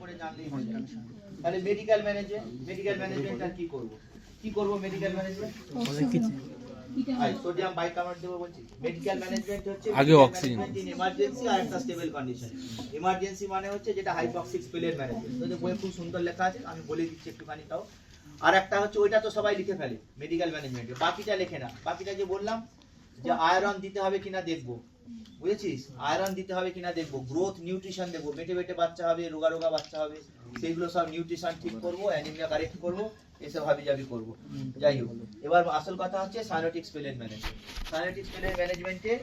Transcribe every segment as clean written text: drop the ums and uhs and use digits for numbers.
করে জানলেই হয়ে যাবে। তাহলে মেডিকেল ম্যানেজমেন্ট আর কি করব মেডিকেল ম্যানেজমেন্ট সোডিয়াম বাইকার্বনেট দেবো বলছি। মেডিকেল ম্যানেজমেন্ট হচ্ছে আগে অক্সিজেন ইমার্জেন্সি আর একটা স্টেবল কন্ডিশন। ইমার্জেন্সি মানে হচ্ছে যেটা হাইপক্সিক স্পেলের ম্যানেজমেন্ট, তো বইয়ে খুব সুন্দর লেখা আছে, আমি বলে দিচ্ছি একটুখানি তাও। আর একটা হচ্ছে ওইটা তো সবাই লিখে ফেলে মেডিকেল ম্যানেজমেন্টে, বাকিটা লেখে না। বাকিটা যে বললাম যে আয়রন দিতে হবে কিনা দেখবো, বুঝেছিস? আয়রন দিতে হবে কিনা দেখবো, গ্রোথ নিউট্রিশন দেখবো, বেটে বেটে বাচ্চা হবে, রোগা রোগা বাচ্চা হবে, সেইগুলো সব নিউট্রিশন ঠিক করবো, অ্যানিমিয়া কারেক্ট করবো, এসব হাবিজাবি করবো। যাই হোক, এবার আসল কথা হচ্ছে সাইনোটিক স্পেলের ম্যানেজমেন্ট। সাইনোটিক স্পেলের ম্যানেজমেন্টে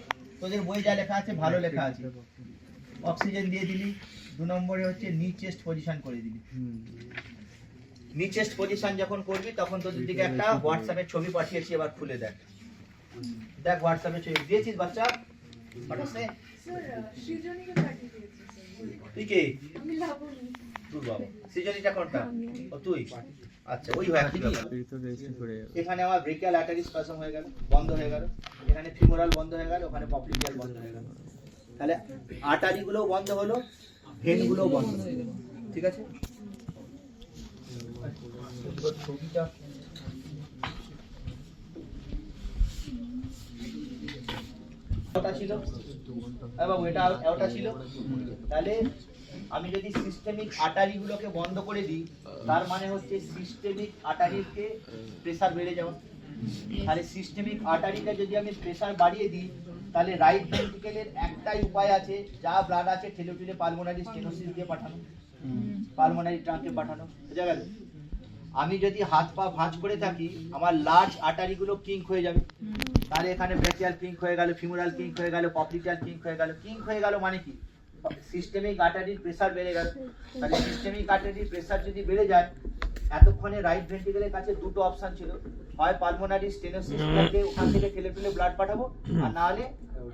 তোদের বই যা লেখা আছে ভালো লেখা আছে। অক্সিজেন দিয়ে দিলি, 2 নম্বরে হচ্ছে নি চেস্ট পজিশন করে দিলি। নি চেস্ট পজিশন যখন করবি তখন তোদের দিকে একটা হোয়াটসঅ্যাপে ছবি পাঠিয়েছি, এবার খুলে দেখ। দেখ হোয়াটসঅ্যাপে ছবি দিয়েছিস বাচ্চা, পাঠাসে তুই কে? তুই বাবা, সৃজনীটা কোনটা? ও তুই, আচ্ছা ওই হয়। এখানে আমার ব্রেকিয়াল আর্টারি স্পাজম হয়ে গেল, বন্ধ হয়ে গেল, এখানে ফিমোরাল বন্ধ হয়ে গেল, ওখানে পপলিডিয়াল বন্ধ হয়ে গেল। তাহলে আর্টারি গুলো বন্ধ হলো, ভেন গুলো বন্ধ হয়ে গেল, ঠিক আছে? ছবিটা ওটা ছিল, বাবু এটা ওটা ছিল। তাহলে আমি যদি সিস্টেমিক আর্টারি গুলোকে বন্ধ করে দিই, তার মানে হচ্ছে সিস্টেমিক আর্টারিকে প্রেসার বেড়ে যাওয়া। তাহলে সিস্টেমিক আর্টারিটা যদি আমি প্রেসার বাড়িয়ে দিই, তাহলে রাইট ভেন্ট্রিকেলের একটাই উপায় আছে, যা ব্লাড আছে ঠেলে ঠেলে পালমোনারি স্টেনোসিস দিয়ে পাঠানো, পালমোনারি ট্রাঙ্কে পাঠানো, বুঝা গেল? আমি যদি হাত পা ভাঁজ করে থাকি, আমার লার্জ আর্টারি গুলো কিঙ্ক হয়ে যাবে। তাহলে এখানে ব্রেকিয়াল কিঙ্ক হয়ে গেল, ফিমোরাল কিঙ্ক হয়ে গেল, পপলিডিয়াল কিঙ্ক হয়ে গেল। কিঙ্ক হয়ে গেল মানে কি? সিস্টেমিক আর্টারির প্রেসার বেড়ে গেল। তাহলে সিস্টেমিক আর্টারির প্রেসার যদি বেড়ে যায়, এতক্ষণে রাইট ভেন্ট্রিকেলের কাছে দুটো অপশন ছিল, হয় পালমোনারি স্টেনোসিসটাকে ওখান থেকে ঠেলে ঠেলে ব্লাড পাঠাবো, আর না হলে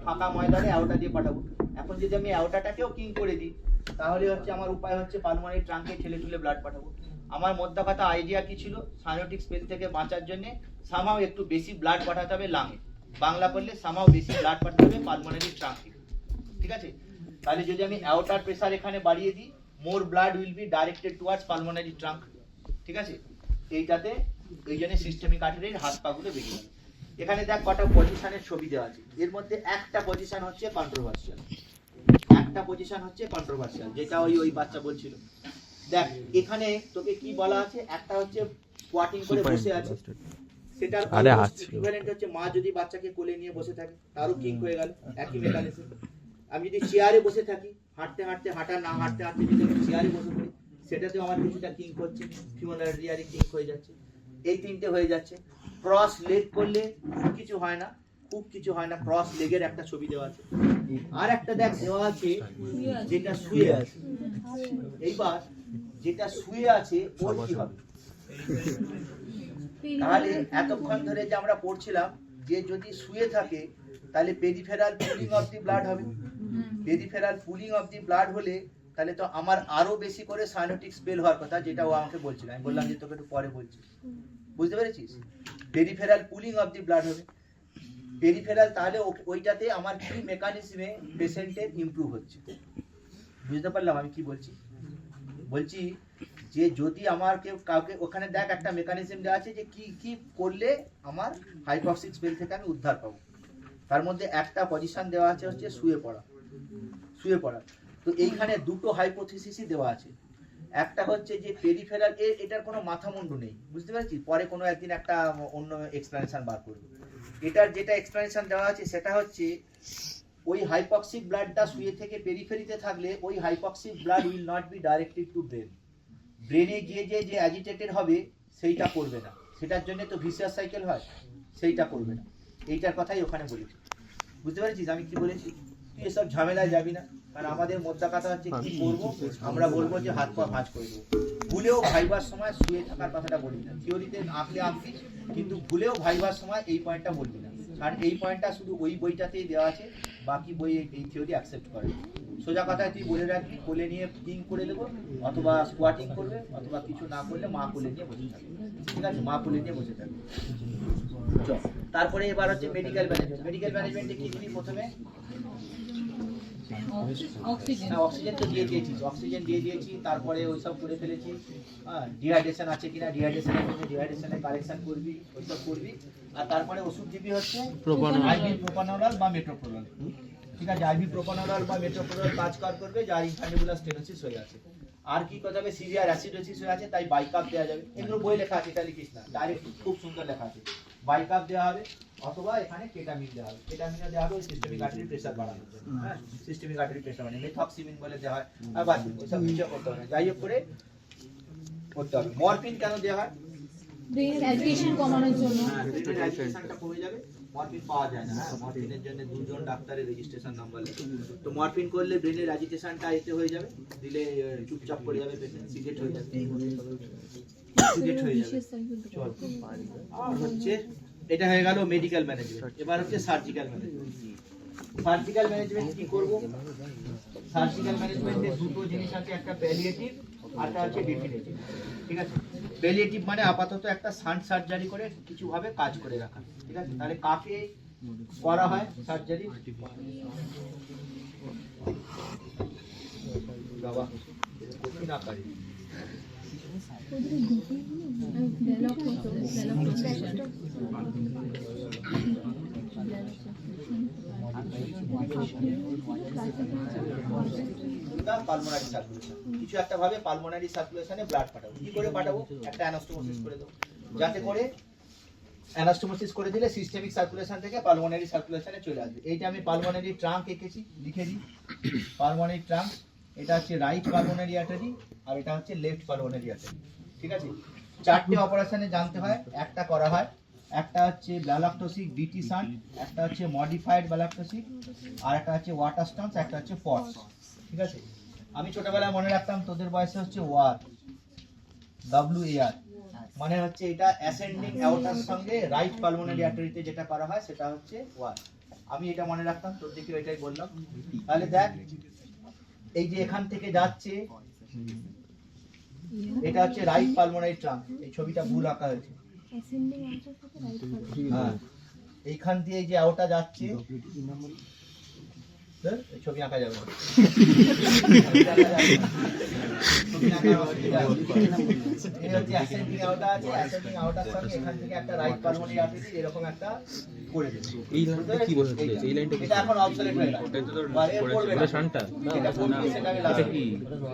ফাঁকা ময়দানে অ্যাওটা দিয়ে পাঠাবো। এখন যদি আমি অ্যাওটাটাকেও কিঙ্ক করে দিই, তাহলে হচ্ছে আমার উপায় হচ্ছে পালমোনারি ট্রাঙ্কে ঠেলে ঠেলে ব্লাড পাঠাবো। আমার মধ্যে কথা আইডিয়া কি ছিল? সাইনোটিক স্পেল থেকে বাঁচার জন্য সামাও একটু বেশি ব্লাড পাঠাতে হবে লাঙে, বাংলা করলে সামাও বেশি ব্লাড পাঠাতে হবে পালমোনারি ট্রাঙ্কে, ঠিক আছে? তাহলে যদি আমি অ্যাওটার প্রেসার এখানে বাড়িয়ে দিই, more blood will be directed towards pulmonary trunk, ঠিক আছে? এইটাতে এই জন্য সিস্টেমিক আর্টারির হাত পা গুলো বেরিয়ে গেল। এখানে দেখ কটা পজিশনের ছবি দেওয়া আছে, এর মধ্যে একটা পজিশন হচ্ছে কন্ট্রোভার্সিয়াল, একটা পজিশন হচ্ছে কন্ট্রোভার্সিয়াল, যেটা ওই বাচ্চা বলছিল। দেখ এখানে তোকে কি বলা আছে, একটা হচ্ছে স্কোয়াটিং করে বসে আছে, সেটার ইকুইভ্যালেন্ট হচ্ছে মা যদি বাচ্চাকে কোলে নিয়ে বসে থাকে, তারও কিঙ্ক হয়ে গেল, একই মেকানিজম। আমি যদি চেয়ারে বসে থাকি, হাঁটতে হাঁটতে না হাঁটতে হাঁটতে যদি আমি চেয়ারে বসে পড়ি, সেটাতেও আমার কিছুটা কিঙ্ক হচ্ছে, ফিমোরাল রিয়ারি কিঙ্ক হয়ে যাচ্ছে। এই তিনটে হয়ে যাচ্ছে। ক্রস লেগ করলে কিছু হয় না, খুব কিছু হয় না, ক্রস লেগের একটা ছবি দেওয়া আছে। আর একটা দেখ দেওয়া আছে যেটা শুয়ে আছে। এইবার যেটা শুয়ে আছে ওর কি হবে? তাহলে এতক্ষণ ধরে যে আমরা পড়ছিলাম যে যদি শুয়ে থাকে, তাহলে peripheral pooling of the blood হবে। Peripheral pooling of the blood হলে তাহলে তো আমার আরো বেশি করে সাইনোটিক স্পেল হওয়ার কথা, যেটা ও আমাকে বলছিল। আমি বললাম যে তোকে একটু পরে বলছি, বুঝতে পেরেছিস? Peripheral pooling of the blood হবে। পেরিফেরাল, তাহলে ওইটাতে আমার কি মেকানিজমে পেশেন্টের ইমপ্রুভ হচ্ছে, বুঝতে পারলাম আমি কি বলছি? বলছি যে যদি আমার কাউকে ওখানে দেখ একটা মেকানিজম দেওয়া আছে যে কি কি করলে আমার হাইপক্সিক স্পেল থেকে আমি উদ্ধার পাবো। তার মধ্যে একটা পজিশন দেওয়া আছে হচ্ছে শুয়ে পড়া, শুয়ে পড়া। তো এইখানে দুটো হাইপোথিসিসই দেওয়া আছে। একটা হচ্ছে যে পেরিফেরাল, এটার কোনো মাথা মুন্ডু নেই, বুঝতে পারছি? পরে কোনো একদিন একটা অন্য এক্সপ্লেনেশন বার করব। এটার যেটা এক্সপ্লেনেশন দেওয়া আছে সেটা হচ্ছে ওই হাইপক্সিক ব্লাডটা শুয়ে থেকে পেরিফেরিতে থাকলে ওই hypoxic blood will not be directed to brain. ব্রেনে গিয়ে যে অ্যাজিটেটেড হবে সেইটা করবে না, সেটার জন্য তো ভিসিয়াস সাইকেল হয়, সেইটা করবে না। এইটার কথাই ওখানে বলেছি, বুঝতে পেরেছিস আমি কি বলেছি? তুই এসব ঝামেলায় যাবি না, কারণ আমাদের মোদ্দা কথা হচ্ছে কি করবো, আমরা বলবো যে হাত পা ভাঁজ করে দেবো। ভুলেও ভাইবার সময় শুয়ে থাকার কথাটা বলবি না, থিওরিতে আঁকলি, কিন্তু ভুলেও ভাইবার সময় এই পয়েন্টটা বলবি না, কারণ এই পয়েন্টটা শুধু ওই বইটাতেই দেওয়া আছে, বাকি বই এই থিওরি অ্যাকসেপ্ট করে। সোজা কথায় তুই বলে রাখবি কোলে নিয়ে কিং করে দেবো, অথবা স্কোয়াটিং করবে, অথবা কিছু না করলে মা কোলে নিয়ে বসে থাকবে, ঠিক আছে? মা কোলে নিয়ে বসে থাকবে। তারপরে এবার হচ্ছে মেডিকেল ম্যানেজমেন্ট। মেডিকেল ম্যানেজমেন্টে কি দিবি প্রথমে? অক্সিজেন তো দিয়ে দিয়েছি, অক্সিজেন দিয়ে দিয়েছি, তারপরে ওইসব করে ফেলেছি। হ্যাঁ, ডিহাইড্রেশন আছে কিনা, ডিহাইড্রেশনের কারেকশন করবি, ওইসব করবি। আর তারপরে ওষুধ দিবি হচ্ছে আইভি প্রোপানোল বা মেট্রোপ্রোল। ঠিক আছে, আইভি প্রোপানোল বা মেট্রোপ্রোল কাজ করবে যার ইনফ্যান্টিবুলার স্টেনোসিস হয়ে আছে। আর কি কথা হবে, সিভিয়ার অ্যাসিডোসিস হয়ে আছে, তাই বাইকাপ দেওয়া যাবে। এগুলো বই লেখা আছে, এটা লিখিস না, ডাইরেক্ট খুব সুন্দর লেখা আছে। বাইকাপ দেওয়া হবে অথবা এখানে কেটামিন দেওয়া হবে। কেটামিনটা দেওয়া হবে সিস্টেমিক আর্টারি প্রেসার বাড়ানোর জন্য। হ্যাঁ, সিস্টেমিক আর্টারি প্রেসার মানে মেথক্সিমিন বলে দেওয়া হয়। আর বাদ ওইসব কিছু করতে হবে না, যাই হোক করে করতে হবে। মরফিন কেন দেওয়া হয়? ব্রেনের অ্যাজিটেশন কমানোর জন্য। ব্রেনের অ্যাজিটেশনটা কমে যাবে। মরফিন পাওয়া যায় না, হ্যাঁ, মরফিনের জন্য দুজন ডাক্তারের রেজিস্ট্রেশন নাম্বার লাগে। তো মরফিন করলে ব্রেনের অ্যাজিটেশনটা এতে হয়ে যাবে, দিলে চুপচাপ করে যাবে, পেশেন্ট সিগেট হয়ে যাবে, সিগেট হয়ে যাবে। আর হচ্ছে এটা হয়ে গেল মেডিকেল ম্যানেজমেন্ট। এবার হচ্ছে সার্জিক্যাল ম্যানেজমেন্ট। সার্জিক্যাল ম্যানেজমেন্ট কি করব? সার্জিক্যাল ম্যানেজমেন্টে দুটো জিনিস আছে, একটা প্যালিয়েটিভ আর একটা হচ্ছে ডেফিনেটিভ। ঠিক আছে, প্যালিয়েটিভ মানে আপাতত একটা শান্ট সার্জারি করে কিছু ভাবে কাজ করে রাখা। ঠিক আছে, তাহলে কাকে করা হয় সার্জারি? বাবা কঠিন আকারে পালমোনারি সার্কুলেশন, কিছু একটা ভাবে পালমোনারি সার্কুলেশনে ব্লাড পাঠাবো। কি করে পাঠাবো? একটা অ্যানাস্টোমোসিস করে দেবো, যাতে করে অ্যানাস্টোমোসিস করে দিলে সিস্টেমিক সার্কুলেশন থেকে পালমোনারি সার্কুলেশনে চলে আসবে। এইটা আমি পালমোনারি ট্রাঙ্ক এঁকেছি, লিখে দিই। পালমোনারি ট্রাঙ্ক, এটা হচ্ছে রাইট পালমোনারি আর্টারি আর এটা হচ্ছে লেফট পালমোনারি আর্টারি। ঠিক আছে, চারটে অপারেশনে জানতে হয়, একটা করা হয়। একটা হচ্ছে ব্যালাক্টোসিক বিটি শান্ট, একটা হচ্ছে মডিফাইড ব্যালাক্টোসিক, আর একটা হচ্ছে ওয়াটার স্টান্স, একটা হচ্ছে পটস। ঠিক আছে, আমি ছোটবেলায় মনে রাখতাম, তোদের বয়সে হচ্ছে ওয়ার, WAR মানে হচ্ছে এটা অ্যাসেন্ডিং অ্যাওর্টার সঙ্গে রাইট পালমোনারি আর্টারিতে যেটা করা হয় সেটা হচ্ছে ওয়ার। আমি এটা মনে রাখতাম, তোর দিকে এটাই বললাম। তাহলে দেখ, এই যে এখান থেকে যাচ্ছে এটা হচ্ছে রাইট পালমোনারি ট্রাঙ্ক। এই ছবিটা ভুল আঁকা হয়েছে। হ্যাঁ, এইখান দিয়ে যে আওটা যাচ্ছে, এই ছবি আঁকা যাবে না। এই হচ্ছে অ্যাসেন্ডিং আওটা আছে, অ্যাসেন্ডিং আওটার সঙ্গে এখান থেকে একটা রাইট পালমোনারি আর্টারি এরকম একটা করে দেবে। এই লাইনটা কি বোঝাচ্ছে? এই লাইনটা এটা এখন অবসলেট হয়ে গেল। এটা শান্টটা, এটা পড়বে, সেটা আমি লাগাবো। এটা কি?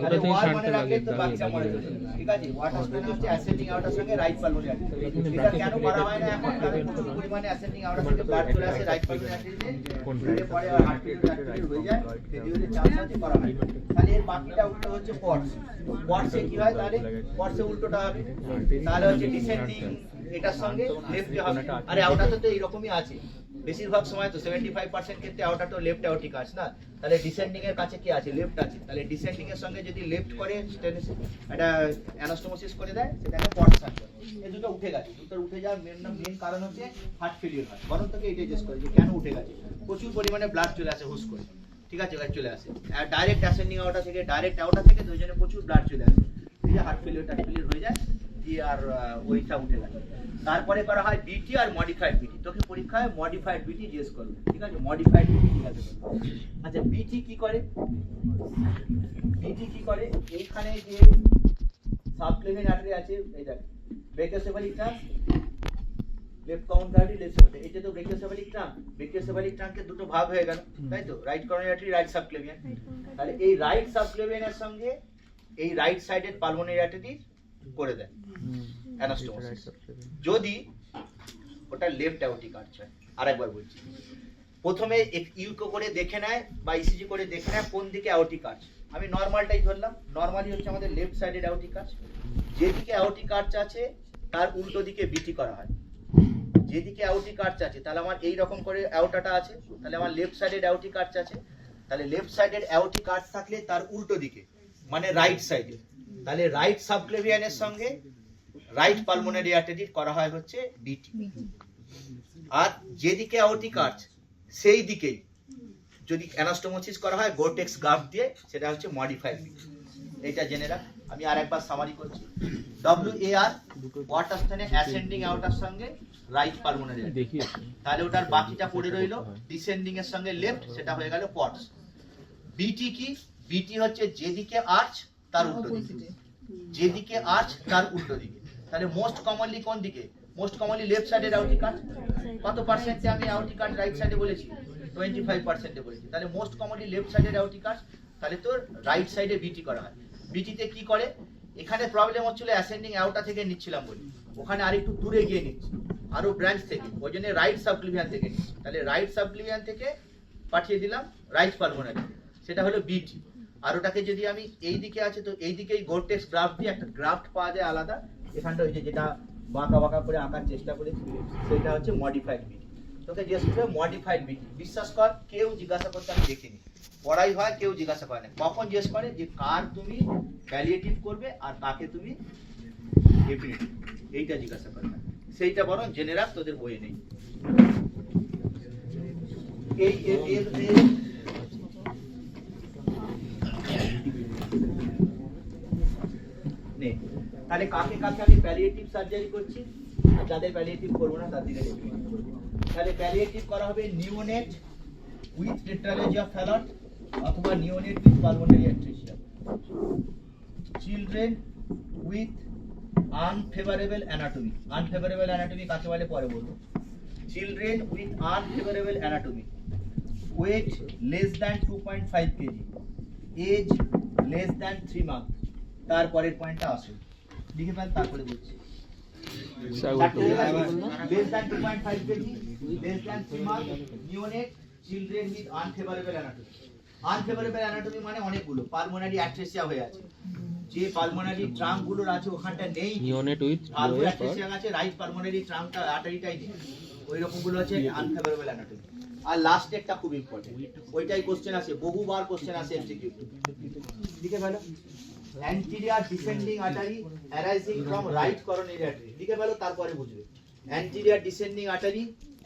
এটা থেকে শান্টটা লাগে তো বাচ্চা মরে যাবে। ঠিক আছে, ওয়াটার স্প্যান হচ্ছে অ্যাসেন্ডিং আওটার সঙ্গে রাইট পালমোনারি আর্টারি। এটা কেন করা হয় না এখন? কারণ প্রচুর পরিমাণে অ্যাসেন্ডিং আওটার থেকে ব্লাড চলে আসে রাইট পালমোনারি আর্টারিতে, এর পরে আর হার্ট ফেলিওর হয়ে যায়, ফেলিওরের চান্স আছে, করা হয়। তাহলে এর বাকিটা উল্টো হচ্ছে পটস। পটসে কি হয়? তাহলে পটসে উল্টোটা হবে, তাহলে হচ্ছে ডিসেন্ডিং এটার সঙ্গে লেফটে হবে। আরে আউটারটা তো এইরকমই আছে বেশিরভাগ সময়, তো 75% ক্ষেত্রে আউটার তো লেফট আউটিক আছে না। তাহলে ডিসেন্ডিং এর কাছে কি আছে? লেফট আছে। তাহলে ডিসেন্ডিং এর সঙ্গে যদি লেফট করে এটা অ্যানাস্টোমোসিস করে দেয়, সেটাকে পটস সার্জারি। এই দুটো উঠে গেছে। দুটো উঠে যাওয়ার মেন কারণ হচ্ছে হার্ট ফেলিওর হয়। বরং তোকে এটাই জিজ্ঞেস করে যে কেন উঠে গেছে। প্রচুর পরিমাণে ব্লাড চলে আসে হুস করে। ঠিক আছে, চলে আসে আর ডাইরেক্ট অ্যাসেন্ডিং আউটা থেকে, ডাইরেক্ট আউটা থেকে দুজনে প্রচুর ব্লাড চলে আসে, দিয়ে হার্ট ফেলিওর হয়ে যায়, দিয়ে আর ওইটা উঠে গেছে। তারপরে করা হয় বিটি আর মডিফাইড বিটি। তোকে পরীক্ষায় মডিফাইড বিটি জিজ্ঞেস করবে। ঠিক আছে, মডিফাইড বিটি ঠিক আছে। আচ্ছা, বিটি কি করে? বিটি কি করে? এইখানে যে সাবক্লেভিয়ান আর্টারি আছে, এই দেখ, brachiocephalic trunk, left counter artery, left subclavian. এটা তো ব্রেকিওসেফালিক ট্রাঙ্ক। ব্রেকিওসেফালিক ট্রাঙ্কের দুটো ভাগ হয়ে গেল, তাই তো, right coronary artery, right subclavian. তাহলে এই রাইট সাবক্লেভিয়ানের সঙ্গে এই রাইট সাইডের পালমোনারি আর্টারি করে দেয় অ্যানাস্টোমোসিস। যদি ওটা লেফট অ্যাওর্টিক আর্চ হয়। আরেকবার বলছি, প্রথমে ইউকো করে দেখে নেয় বা ইসিজি করে দেখে নেয় কোন দিকে অ্যাওর্টিক আর্চ। আমি নরমালটাই ধরলাম, নরমালি হচ্ছে আমাদের লেফট সাইডের অ্যাওর্টিক আর্চ। যেদিকে অ্যাওর্টিক আর্চ আছে তার উল্টো দিকে বিটি করা হয়। যেদিকে অ্যাওর্টিক আর্চ আছে, তাহলে আমার এই রকম করে অ্যাওর্টাটা আছে, তাহলে আমার লেফট সাইডের অ্যাওর্টিক আর্চ আছে। তাহলে লেফট সাইডের অ্যাওর্টিক আর্চ থাকলে তার উল্টো দিকে মানে রাইট সাইডে, তাহলে রাইট সাবক্লেভিয়ানের সঙ্গে রাইট পালমোনারি আর্টারি করা হয় হচ্ছে বিটি। আর যেদিকে অ্যাওর্টিক আর্চ সেই দিকেই যদি অ্যানাস্টোমোসিস করা হয় গোটেক্স গার্ড দিয়ে, সেটা হচ্ছে মডিফাইড বিটি। এটা জেনে রাখ। আমি আরেকবার সামারি করছি। WAR ওয়াটার স্ট্যানে অ্যাসেন্ডিং আউটার সঙ্গে রাইট পালমোনারি আর্টারি। তাহলে ওটার বাকিটা পড়ে রইল ডিসেন্ডিং এর সঙ্গে লেফট, সেটা হয়ে গেল পটস। বিটি কি? বিটি হচ্ছে যেদিকে আর্চ তার উল্টো দিকে, যেদিকে আর্চ তার উল্টো দিকে। তাহলে মোস্ট কমনলি কোন দিকে? মোস্ট কমনলি লেফট সাইডের আউটিক আর্চ। কত পার্সেন্টে আমি আউটিক আর্চ রাইট সাইডে বলেছি? 25% বলেছি। তাহলে মোস্ট কমনলি লেফট সাইডের আউটিক আর্চ, তাহলে তোর রাইট সাইডে বিটি করা হয়। বিটিতে কি করে? এখানে প্রবলেম হচ্ছিল অ্যাসেন্ডিং অ্যাওটা থেকে নিচ্ছিলাম বলি, ওখানে আরেকটু দূরে গিয়ে নিচ্ছি, আরো ব্রাঞ্চ থেকে, ওই জন্য রাইট সাবক্লিভিয়ান থেকে নিচ্ছি। তাহলে রাইট সাবক্লিভিয়ান থেকে পাঠিয়ে দিলাম রাইট পালমোনারি, সেটা হলো বিটি। আর ওটাকে যদি আমি এই দিকে আছে তো এই দিকেই গোরটেক্স গ্রাফট দিয়ে একটা গ্রাফট পাওয়া যায় আলাদা, এখানটা ওই যে যেটা বাঁকা বাঁকা করে আঁকার চেষ্টা করেছি সেটা হচ্ছে মডিফাইড বিটি। তোকে জিজ্ঞেস করবে মডিফাইড বিটি, বিশ্বাস কর কেউ জিজ্ঞাসা করতে আমি দেখিনি, পড়াই হয় কেউ জিজ্ঞাসা করে না। কখন জিজ্ঞেস করে? যে কার তুমি প্যালিয়েটিভ করবে আর কাকে তুমি ডেফিনেটিভ, এইটা জিজ্ঞাসা করে না। সেইটা বরং জেনে রাখ, তোদের বইয়ে নেই। এই তাহলে কাকে কাকে আমি প্যালিয়েটিভ সার্জারি করছি আর যাদের প্যালিয়েটিভ করবো না তার দিকে দেখি। তাহলে প্যালিয়েটিভ করা হবে neonate with tetralogy of Fallot অথবা neonate with pulmonary atresia, children with unfavourable anatomy. Unfavourable anatomy কাকে বলে পরে বলবো। Children with unfavourable anatomy, weight less than 2.5 kg, age less than 3 months। তারপরের পয়েন্টটা আসুন, লিখে ফেল, তারপরে বলছি। Less than 2.5 kg, less than 3 months, neonate, children with unfavourable anatomy. Unfavourable anatomy মানে অনেকগুলো পালমোনারি অ্যাট্রেসিয়া হয়ে আছে, যে পালমোনারি ট্রাঙ্ক গুলোর আছে ওখানটা নেই, নিওনেট উইথ অ্যাট্রেসিয়া আছে, রাইট পালমোনারি ট্রাঙ্কটা আর্টারিটাই নেই, ওই রকম গুলো আছে আনফেভারেবল অ্যানাটমি। আর লাস্ট একটা খুব ইম্পর্টেন্ট, ওইটাই কোশ্চেন আসে, বহুবার কোশ্চেন আসে এমসিকিউ, লিখে ফেলো। anterior descending artery arising from right coronary artery, লিখে ফেলো, তারপরে বুঝবে। anterior descending artery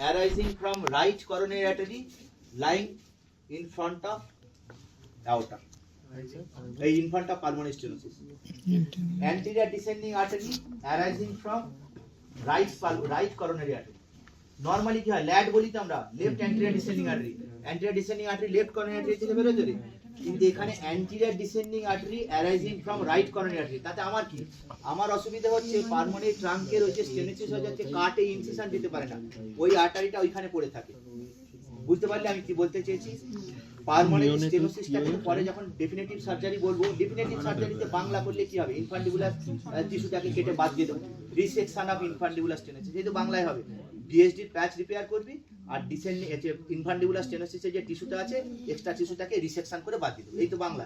arising from right coronary artery lying in front of aorta, এই in front of pulmonary stenosis। anterior descending artery arising from right coronary artery, normally কি হয় LAD বলি তো আমরা, left anterior descending artery, anterior descending artery left coronary artery থেকে বের হচ্ছে, কিন্তু এখানে anterior descending artery arising from right coronary artery. তাতে আমার কি? আমার অসুবিধা হচ্ছে পালমোনারি ট্রাঙ্কের ওই যে স্টেনোসিস হয়ে যাচ্ছে, কাটে ইনসিশন দিতে পারে না, ওই আর্টারিটা ওইখানে পড়ে থাকে। বুঝতে পারলে আমি কি বলতে চেয়েছি? পালমোনারি স্টেনোসিসটাকে পরে যখন ডেফিনেটিভ সার্জারি বলবো, ডেফিনেটিভ সার্জারিতে বাংলা করলে কি হবে? ইনফান্ডিবুলার টিস্যুটাকে কেটে বাদ দিয়ে দেবো, রিসেকশন অফ ইনফান্ডিবুলার স্টেনোসিস, এই তো বাংলায় হবে। ডিএসডির প্যাচ রিপেয়ার করবি আর ডিসেন্ডিং ইনফান্ডিবুলার স্টেনোসিসের যে টিস্যুটা আছে এক্সট্রা টিস্যুটাকে রিসেকশন করে বাদ দিয়ে দেবো, এই তো বাংলা।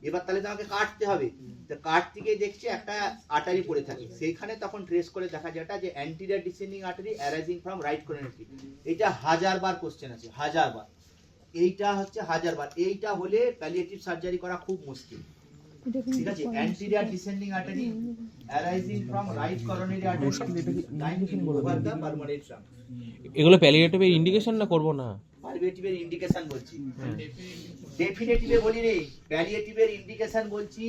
এবার তাহলে তো আমাকে কাটতে হবে, তো কাটতে গিয়ে দেখছি একটা আর্টারি পড়ে থাকে, সেইখানে তখন ট্রেস করে দেখা যায় যে anterior descending artery arising from right coronary artery. এটা 1000 বার কোশ্চেন আছে, 1000 বার, এইটা হচ্ছে 1000 বার। এইটা হলে প্যালিয়েটিভ সার্জারি করা খুব মুশকিল, ঠিক আছে। Anterior descending artery arising from right coronary artery line over the pulmonary trunk, এগুলো প্যালিয়েটিভের ইন্ডিকেশন না করব না? প্যালিয়েটিভের ইন্ডিকেশন বলছি, ডেফিনেটিভে বলি রে। প্যালিয়েটিভের ইন্ডিকেশন বলছি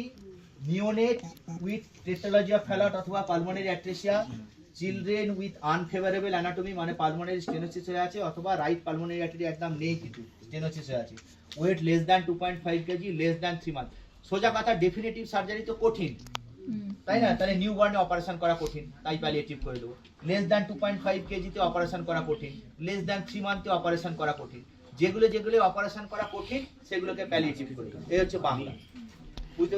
neonate with tetralogy of Fallot অথবা pulmonary atresia, children with unfavourable anatomy মানে পালমোনারি স্টেনোসিস হয়ে আছে অথবা রাইট পালমোনারি আর্টারি একদম নেই কিছু, স্টেনোসিস হয়ে আছে, wait less than 2.5 kg, less than 3 months। সোজা কথা ডেফিনেটিভ সার্জারি তো কঠিন, তাই না? তাহলে নিউ বর্নে অপারেশন করা কঠিন, তাই প্যালিয়েটিভ করে দেবো। লেস দ্যান 2.5 kg তে অপারেশন করা কঠিন, লেস দ্যান 3 months তে অপারেশন করা কঠিন, যেগুলো অপারেশন করা কঠিন সেগুলোকে প্যালিয়েটিভ করে দেবো। এই হচ্ছে বাংলা, বুঝতে